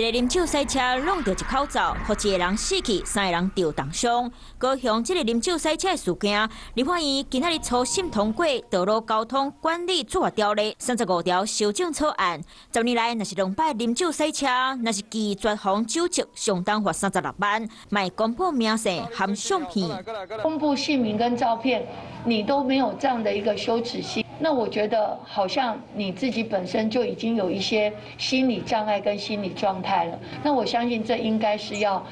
一个啉酒赛车弄到一口罩，互一个人死去，3个人受重伤。高雄这个啉酒赛车的事件，立法院今仔日初审通过《道路交通管理处罚条例》35条修正草案。10年来，若是2摆啉酒赛车，若是拒绝防酒测，相当罚36万，卖公布名姓含相片。公布姓名跟照片，你都没有这样的一个羞耻心。 那我觉得好像你自己本身就已经有一些心理障碍跟心理状态了。那我相信这应该是要，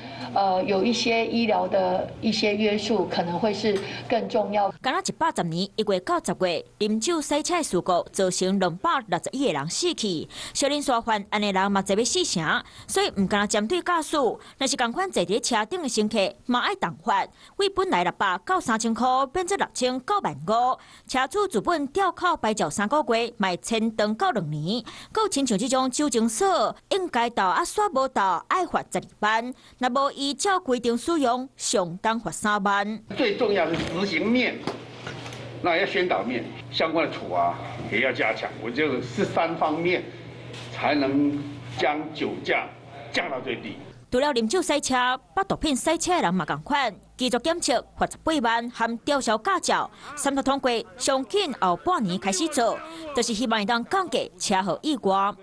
有一些医疗的一些约束，可能会是更重要。敢若110年1月到10月，啉酒赛车的事故造成261个人死去，小林沙犯安尼人嘛侪要死成，所以唔敢若针对驾驶，若是共款坐伫车顶的乘客嘛爱重罚，为本来600到3000块变做6000到15000，车主自本吊靠白缴3个月，卖签长到2年。够亲像这种酒精锁，应该到啊煞无到，爱罚12万；若无依照规定使用，上当罚3万。最重要是执行面，那要宣导面，相关的处罚也要加强。我觉得是3方面，才能将酒驾降到最低。 除了啉酒赛车，把毒品赛车的人嘛同款，继续检测罚18万，含吊销驾照。3读通过，上紧后半年开始做，就是希望会当降低车祸意外。